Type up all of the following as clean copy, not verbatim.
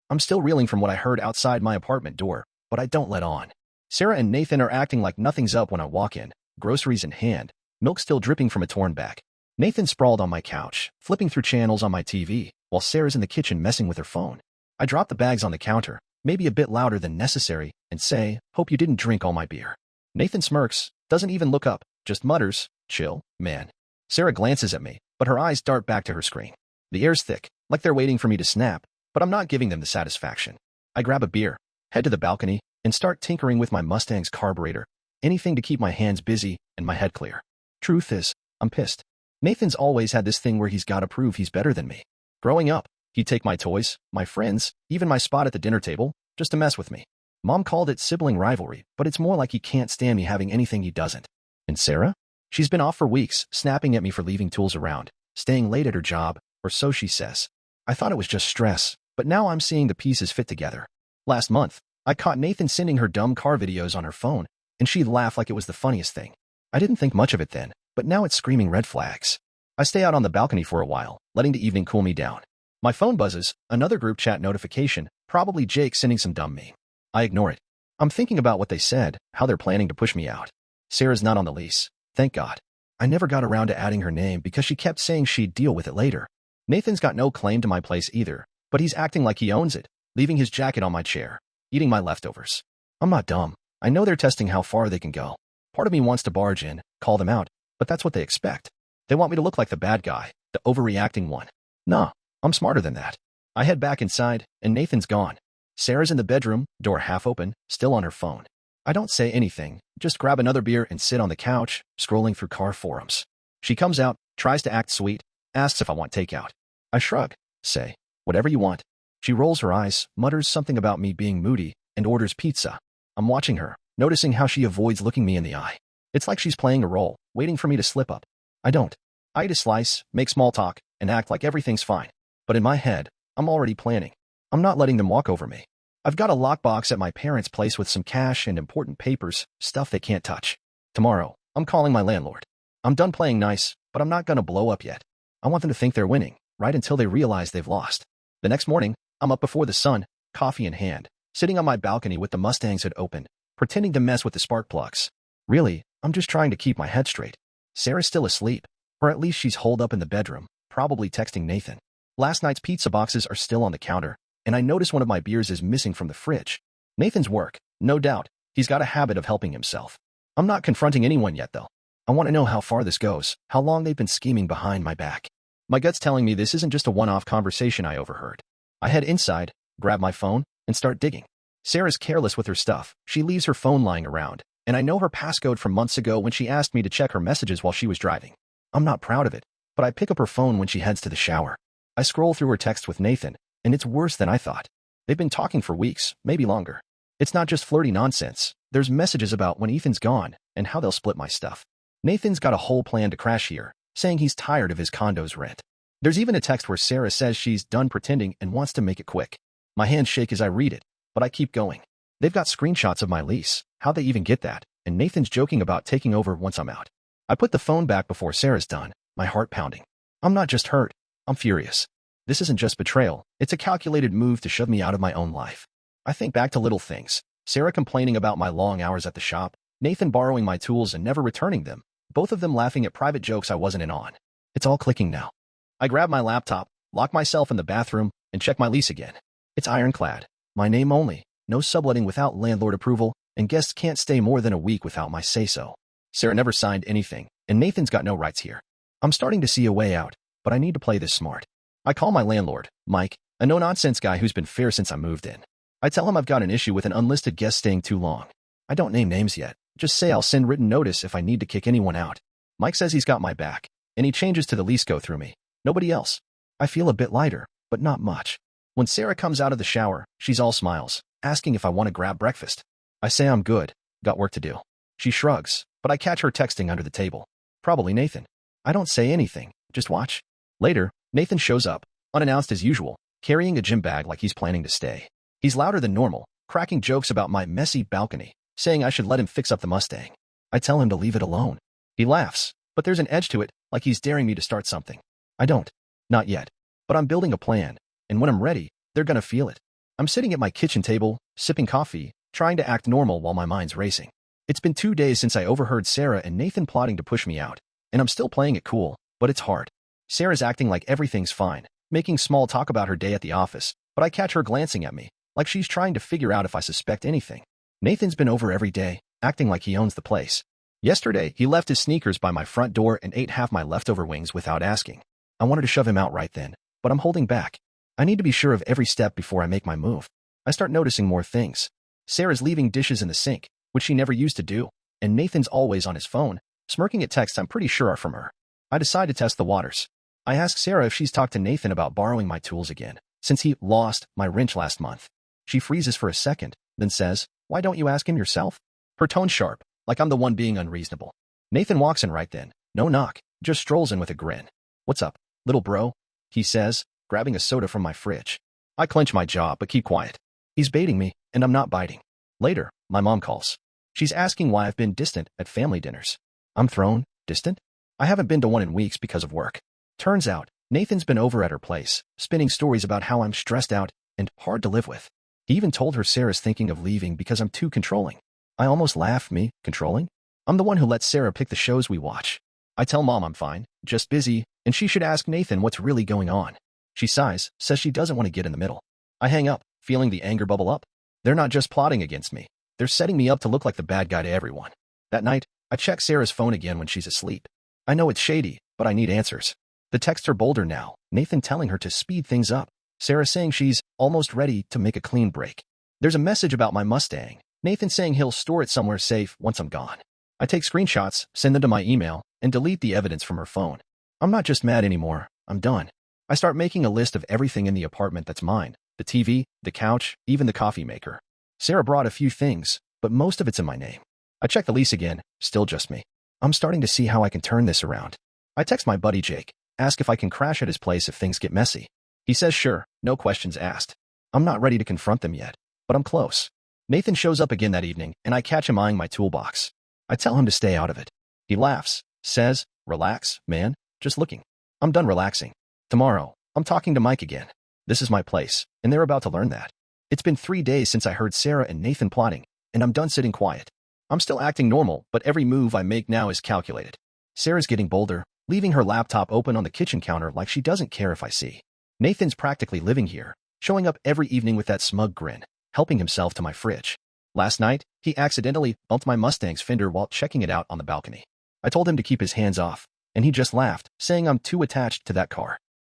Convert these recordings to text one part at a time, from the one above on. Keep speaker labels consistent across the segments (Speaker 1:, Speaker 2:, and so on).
Speaker 1: I'm still reeling from what I heard outside my apartment door, but I don't let on. Sarah and Nathan are acting like nothing's up when I walk in, groceries in hand, milk still dripping from a torn back. Nathan sprawled on my couch, flipping through channels on my TV, while Sarah's in the kitchen messing with her phone. I drop the bags on the counter, maybe a bit louder than necessary, and say, "Hope you didn't drink all my beer." Nathan smirks, doesn't even look up, just mutters, "Chill, man." Sarah glances at me, but her eyes dart back to her screen. The air's thick, like they're waiting for me to snap, but I'm not giving them the satisfaction. I grab a beer, head to the balcony, and start tinkering with my Mustang's carburetor, anything to keep my hands busy and my head clear. Truth is, I'm pissed. Nathan's always had this thing where he's gotta prove he's better than me. Growing up, he'd take my toys, my friends, even my spot at the dinner table, just to mess with me. Mom called it sibling rivalry, but it's more like he can't stand me having anything he doesn't. And Sarah? She's been off for weeks, snapping at me for leaving tools around, staying late at her job, or so she says. I thought it was just stress, but now I'm seeing the pieces fit together. Last month, I caught Nathan sending her dumb car videos on her phone, and she'd laugh like it was the funniest thing. I didn't think much of it then, but now it's screaming red flags. I stay out on the balcony for a while, letting the evening cool me down. My phone buzzes, another group chat notification, probably Jake sending some dumb meme. I ignore it. I'm thinking about what they said, how they're planning to push me out. Sarah's not on the lease, thank God. I never got around to adding her name because she kept saying she'd deal with it later. Nathan's got no claim to my place either, but he's acting like he owns it, leaving his jacket on my chair, eating my leftovers. I'm not dumb. I know they're testing how far they can go. Part of me wants to barge in, call them out, but that's what they expect. They want me to look like the bad guy, the overreacting one. Nah, I'm smarter than that. I head back inside, and Nathan's gone. Sarah's in the bedroom, door half open, still on her phone. I don't say anything, just grab another beer and sit on the couch, scrolling through car forums. She comes out, tries to act sweet, asks if I want takeout. I shrug, say, "Whatever you want." She rolls her eyes, mutters something about me being moody, and orders pizza. I'm watching her, noticing how she avoids looking me in the eye. It's like she's playing a role, waiting for me to slip up. I don't. I eat a slice, make small talk, and act like everything's fine. But in my head, I'm already planning. I'm not letting them walk over me. I've got a lockbox at my parents' place with some cash and important papers, stuff they can't touch. Tomorrow, I'm calling my landlord. I'm done playing nice, but I'm not gonna blow up yet. I want them to think they're winning, right until they realize they've lost. The next morning, I'm up before the sun, coffee in hand, sitting on my balcony with the Mustang's hood open, pretending to mess with the spark plugs. Really, I'm just trying to keep my head straight. Sarah's still asleep, or at least she's holed up in the bedroom, probably texting Nathan. Last night's pizza boxes are still on the counter, and I notice one of my beers is missing from the fridge. Nathan's work, no doubt. He's got a habit of helping himself. I'm not confronting anyone yet, though. I want to know how far this goes, how long they've been scheming behind my back. My gut's telling me this isn't just a one-off conversation I overheard. I head inside, grab my phone, and start digging. Sarah's careless with her stuff. She leaves her phone lying around, and I know her passcode from months ago when she asked me to check her messages while she was driving. I'm not proud of it, but I pick up her phone when she heads to the shower. I scroll through her text with Nathan, and it's worse than I thought. They've been talking for weeks, maybe longer. It's not just flirty nonsense. There's messages about when Ethan's gone and how they'll split my stuff. Nathan's got a whole plan to crash here, saying he's tired of his condo's rent. There's even a text where Sarah says she's done pretending and wants to make it quick. My hands shake as I read it, but I keep going. They've got screenshots of my lease, how they even get that, and Nathan's joking about taking over once I'm out. I put the phone back before Sarah's done, my heart pounding. I'm not just hurt, I'm furious. This isn't just betrayal, it's a calculated move to shove me out of my own life. I think back to little things. Sarah complaining about my long hours at the shop, Nathan borrowing my tools and never returning them, both of them laughing at private jokes I wasn't in on. It's all clicking now. I grab my laptop, lock myself in the bathroom, and check my lease again. It's ironclad. My name only, no subletting without landlord approval, and guests can't stay more than a week without my say-so. Sarah never signed anything, and Nathan's got no rights here. I'm starting to see a way out, but I need to play this smart. I call my landlord, Mike, a no-nonsense guy who's been fair since I moved in. I tell him I've got an issue with an unlisted guest staying too long. I don't name names yet, just say I'll send written notice if I need to kick anyone out. Mike says he's got my back, and any changes to the lease go through me. Nobody else. I feel a bit lighter, but not much. When Sarah comes out of the shower, she's all smiles, asking if I want to grab breakfast. I say I'm good, got work to do. She shrugs, but I catch her texting under the table. Probably Nathan. I don't say anything, just watch. Later, Nathan shows up, unannounced as usual, carrying a gym bag like he's planning to stay. He's louder than normal, cracking jokes about my messy balcony, saying I should let him fix up the Mustang. I tell him to leave it alone. He laughs, but there's an edge to it, like he's daring me to start something. I don't. Not yet. But I'm building a plan, and when I'm ready, they're gonna feel it. I'm sitting at my kitchen table, sipping coffee, trying to act normal while my mind's racing. It's been 2 days since I overheard Sarah and Nathan plotting to push me out, and I'm still playing it cool, but it's hard. Sarah's acting like everything's fine, making small talk about her day at the office, but I catch her glancing at me, like she's trying to figure out if I suspect anything. Nathan's been over every day, acting like he owns the place. Yesterday, he left his sneakers by my front door and ate half my leftover wings without asking. I wanted to shove him out right then, but I'm holding back. I need to be sure of every step before I make my move. I start noticing more things. Sarah's leaving dishes in the sink, which she never used to do, and Nathan's always on his phone, smirking at texts I'm pretty sure are from her. I decide to test the waters. I ask Sarah if she's talked to Nathan about borrowing my tools again, since he lost my wrench last month. She freezes for a second, then says, "Why don't you ask him yourself?" Her tone's sharp, like I'm the one being unreasonable. Nathan walks in right then, no knock, just strolls in with a grin. "What's up, little bro?" he says, grabbing a soda from my fridge. I clench my jaw but keep quiet. He's baiting me, and I'm not biting. Later, my mom calls. She's asking why I've been distant at family dinners. I'm thrown. Distant? I haven't been to one in weeks because of work. Turns out, Nathan's been over at her place, spinning stories about how I'm stressed out and hard to live with. He even told her Sarah's thinking of leaving because I'm too controlling. I almost laugh. Me, controlling? I'm the one who lets Sarah pick the shows we watch. I tell Mom I'm fine, just busy, and she should ask Nathan what's really going on. She sighs, says she doesn't want to get in the middle. I hang up, feeling the anger bubble up. They're not just plotting against me. They're setting me up to look like the bad guy to everyone. That night, I check Sarah's phone again when she's asleep. I know it's shady, but I need answers. The texts are bolder now, Nathan telling her to speed things up. Sarah saying she's almost ready to make a clean break. There's a message about my Mustang. Nathan saying he'll store it somewhere safe once I'm gone. I take screenshots, send them to my email, and delete the evidence from her phone. I'm not just mad anymore. I'm done. I start making a list of everything in the apartment that's mine. The TV, the couch, even the coffee maker. Sarah brought a few things, but most of it's in my name. I check the lease again, still just me. I'm starting to see how I can turn this around. I text my buddy Jake, ask if I can crash at his place if things get messy. He says sure, no questions asked. I'm not ready to confront them yet, but I'm close. Nathan shows up again that evening, and I catch him eyeing my toolbox. I tell him to stay out of it. He laughs, says, "Relax, man, just looking." I'm done relaxing. Tomorrow, I'm talking to Mike again. This is my place, and they're about to learn that. It's been 3 days since I heard Sarah and Nathan plotting, and I'm done sitting quiet. I'm still acting normal, but every move I make now is calculated. Sarah's getting bolder, leaving her laptop open on the kitchen counter like she doesn't care if I see. Nathan's practically living here, showing up every evening with that smug grin, helping himself to my fridge. Last night, he accidentally bumped my Mustang's fender while checking it out on the balcony. I told him to keep his hands off, and he just laughed, saying I'm too attached to that car.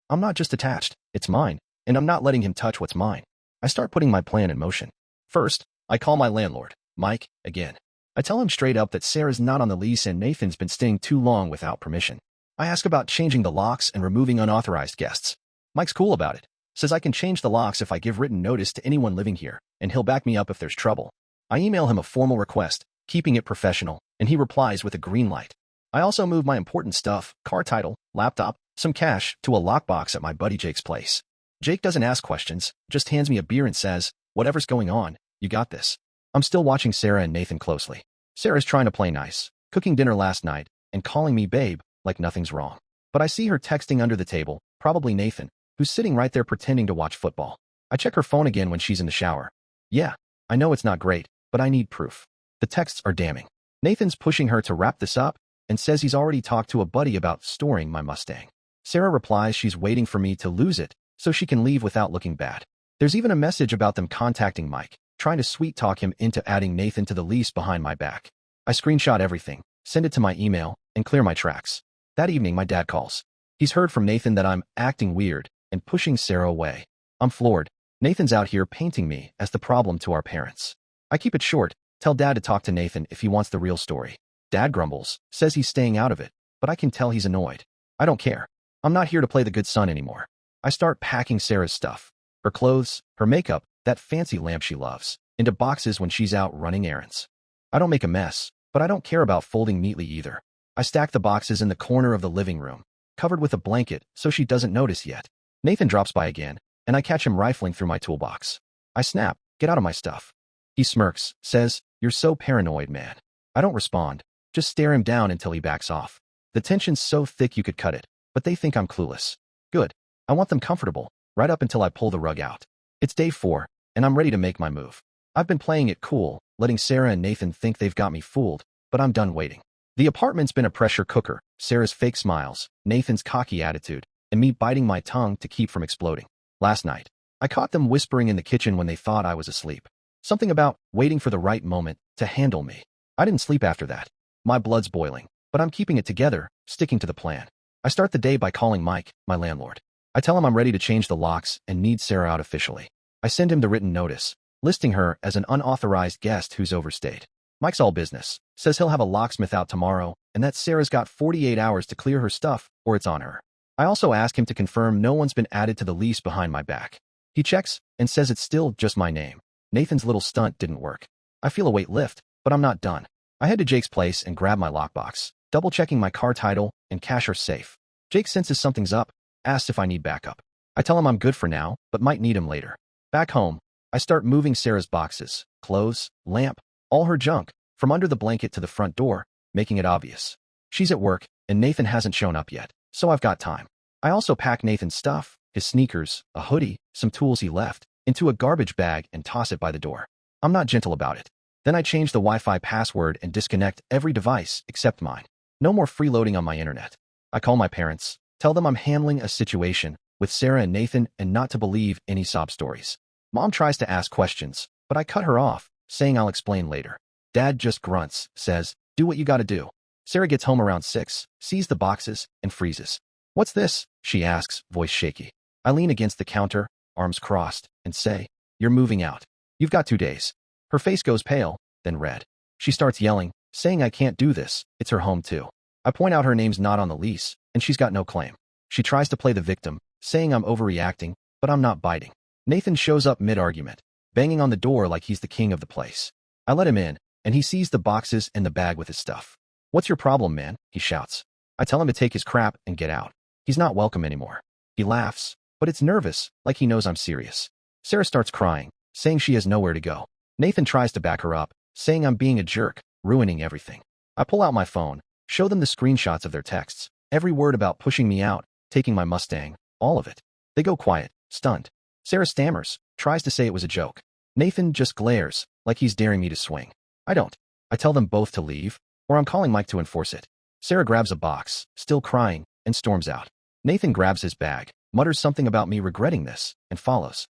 Speaker 1: I'm not just attached, it's mine, and I'm not letting him touch what's mine. I start putting my plan in motion. First, I call my landlord, Mike, again. I tell him straight up that Sarah's not on the lease and Nathan's been staying too long without permission. I ask about changing the locks and removing unauthorized guests. Mike's cool about it, says I can change the locks if I give written notice to anyone living here, and he'll back me up if there's trouble. I email him a formal request, keeping it professional, and he replies with a green light. I also move my important stuff, car title, laptop, some cash, to a lockbox at my buddy Jake's place. Jake doesn't ask questions, just hands me a beer and says, "Whatever's going on, you got this." I'm still watching Sarah and Nathan closely. Sarah's trying to play nice, cooking dinner last night, and calling me babe, like nothing's wrong. But I see her texting under the table, probably Nathan, who's sitting right there pretending to watch football. I check her phone again when she's in the shower. Yeah, I know it's not great, but I need proof. The texts are damning. Nathan's pushing her to wrap this up, and says he's already talked to a buddy about storing my Mustang. Sarah replies she's waiting for me to lose it, so she can leave without looking bad. There's even a message about them contacting Mike, trying to sweet-talk him into adding Nathan to the lease behind my back. I screenshot everything, send it to my email, and clear my tracks. That evening, my dad calls. He's heard from Nathan that I'm acting weird and pushing Sarah away. I'm floored. Nathan's out here painting me as the problem to our parents. I keep it short, tell Dad to talk to Nathan if he wants the real story. Dad grumbles, says he's staying out of it, but I can tell he's annoyed. I don't care. I'm not here to play the good son anymore. I start packing Sarah's stuff, her clothes, her makeup, that fancy lamp she loves, into boxes when she's out running errands. I don't make a mess, but I don't care about folding neatly either. I stack the boxes in the corner of the living room, covered with a blanket so she doesn't notice yet. Nathan drops by again, and I catch him rifling through my toolbox. I snap, "Get out of my stuff." He smirks, says, "You're so paranoid, man." I don't respond, just stare him down until he backs off. The tension's so thick you could cut it, but they think I'm clueless. Good. I want them comfortable, right up until I pull the rug out. It's day 4, and I'm ready to make my move. I've been playing it cool, letting Sarah and Nathan think they've got me fooled, but I'm done waiting. The apartment's been a pressure cooker, Sarah's fake smiles, Nathan's cocky attitude, and me biting my tongue to keep from exploding. Last night, I caught them whispering in the kitchen when they thought I was asleep. Something about waiting for the right moment to handle me. I didn't sleep after that. My blood's boiling, but I'm keeping it together, sticking to the plan. I start the day by calling Mike, my landlord. I tell him I'm ready to change the locks and need Sarah out officially. I send him the written notice, listing her as an unauthorized guest who's overstayed. Mike's all business, says he'll have a locksmith out tomorrow and that Sarah's got 48 hours to clear her stuff or it's on her. I also ask him to confirm no one's been added to the lease behind my back. He checks and says it's still just my name. Nathan's little stunt didn't work. I feel a weight lift, but I'm not done. I head to Jake's place and grab my lockbox, double-checking my car title and cash are safe. Jake senses something's up, asks if I need backup. I tell him I'm good for now, but might need him later. Back home, I start moving Sarah's boxes, clothes, lamp, all her junk, from under the blanket to the front door, making it obvious. She's at work, and Nathan hasn't shown up yet, so I've got time. I also pack Nathan's stuff, his sneakers, a hoodie, some tools he left, into a garbage bag and toss it by the door. I'm not gentle about it. Then I change the Wi-Fi password and disconnect every device except mine. No more freeloading on my internet. I call my parents, tell them I'm handling a situation with Sarah and Nathan and not to believe any sob stories. Mom tries to ask questions, but I cut her off, saying I'll explain later. Dad just grunts, says, do what you gotta do. Sarah gets home around 6, sees the boxes, and freezes. What's this? She asks, voice shaky. I lean against the counter, arms crossed, and say, you're moving out. You've got 2 days. Her face goes pale, then red. She starts yelling, saying I can't do this, it's her home too. I point out her name's not on the lease, and she's got no claim. She tries to play the victim, saying I'm overreacting, but I'm not biting. Nathan shows up mid-argument, banging on the door like he's the king of the place. I let him in, and he sees the boxes and the bag with his stuff. What's your problem, man? He shouts. I tell him to take his crap and get out. He's not welcome anymore. He laughs, but it's nervous, like he knows I'm serious. Sarah starts crying, saying she has nowhere to go. Nathan tries to back her up, saying I'm being a jerk, ruining everything. I pull out my phone, show them the screenshots of their texts, every word about pushing me out, taking my Mustang, all of it. They go quiet, stunned. Sarah stammers, tries to say it was a joke. Nathan just glares, like he's daring me to swing. I don't. I tell them both to leave, or I'm calling Mike to enforce it. Sarah grabs a box, still crying, and storms out. Nathan grabs his bag, mutters something about me regretting this, and follows.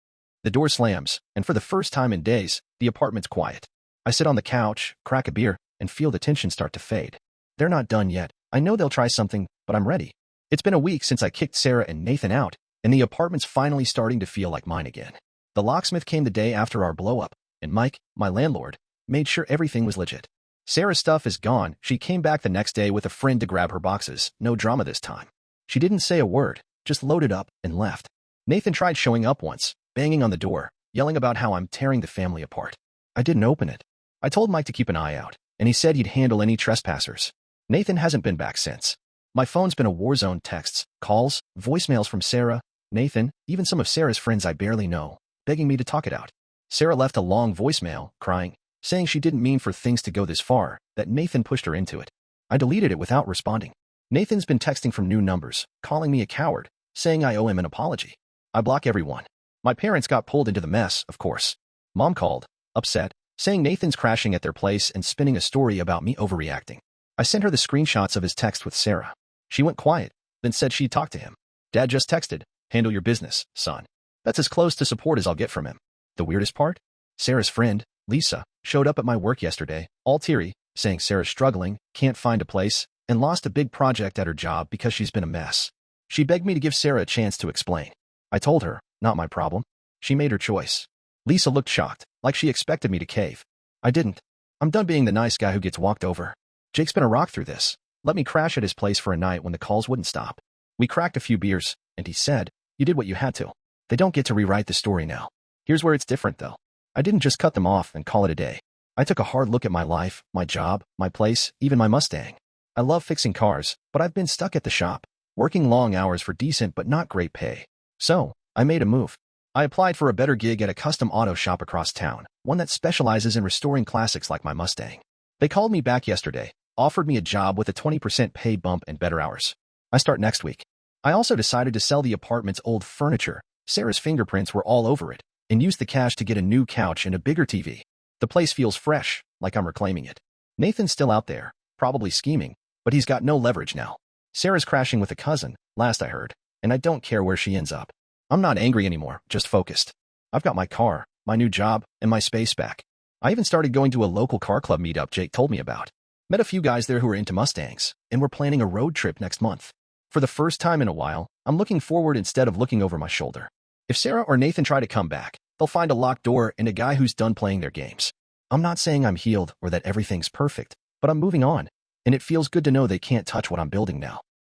Speaker 1: The door slams, and for the first time in days, the apartment's quiet. I sit on the couch, crack a beer, and feel the tension start to fade. They're not done yet. I know they'll try something, but I'm ready. It's been a week since I kicked Sarah and Nathan out, and the apartment's finally starting to feel like mine again. The locksmith came the day after our blow-up, and Mike, my landlord, made sure everything was legit. Sarah's stuff is gone. She came back the next day with a friend to grab her boxes. No drama this time. She didn't say a word, just loaded up and left. Nathan tried showing up once, banging on the door, yelling about how I'm tearing the family apart. I didn't open it. I told Mike to keep an eye out, and he said he'd handle any trespassers. Nathan hasn't been back since. My phone's been a war zone. Texts, calls, voicemails from Sarah, Nathan, even some of Sarah's friends I barely know, begging me to talk it out. Sarah left a long voicemail, crying, saying she didn't mean for things to go this far, that Nathan pushed her into it. I deleted it without responding. Nathan's been texting from new numbers, calling me a coward, saying I owe him an apology. I block everyone. My parents got pulled into the mess, of course. Mom called, upset, saying Nathan's crashing at their place and spinning a story about me overreacting. I sent her the screenshots of his text with Sarah. She went quiet, then said she'd talk to him. Dad just texted, handle your business, son. That's as close to support as I'll get from him. The weirdest part? Sarah's friend, Lisa, showed up at my work yesterday, all teary, saying Sarah's struggling, can't find a place, and lost a big project at her job because she's been a mess. She begged me to give Sarah a chance to explain. I told her, not my problem. She made her choice. Lisa looked shocked, like she expected me to cave. I didn't. I'm done being the nice guy who gets walked over. Jake's been a rock through this. Let me crash at his place for a night when the calls wouldn't stop. We cracked a few beers, and he said, you did what you had to. They don't get to rewrite the story now. Here's where it's different, though. I didn't just cut them off and call it a day. I took a hard look at my life, my job, my place, even my Mustang. I love fixing cars, but I've been stuck at the shop, working long hours for decent but not great pay. So, I made a move. I applied for a better gig at a custom auto shop across town, one that specializes in restoring classics like my Mustang. They called me back yesterday, offered me a job with a 20% pay bump and better hours. I start next week. I also decided to sell the apartment's old furniture. Sarah's fingerprints were all over it, and use the cash to get a new couch and a bigger TV. The place feels fresh, like I'm reclaiming it. Nathan's still out there, probably scheming, but he's got no leverage now. Sarah's crashing with a cousin, last I heard, and I don't care where she ends up. I'm not angry anymore, just focused. I've got my car, my new job, and my space back. I even started going to a local car club meetup Jake told me about. Met a few guys there who are into Mustangs, and we're planning a road trip next month. For the first time in a while, I'm looking forward instead of looking over my shoulder. If Sarah or Nathan try to come back, they'll find a locked door and a guy who's done playing their games. I'm not saying I'm healed or that everything's perfect, but I'm moving on, and it feels good to know they can't touch what I'm building now.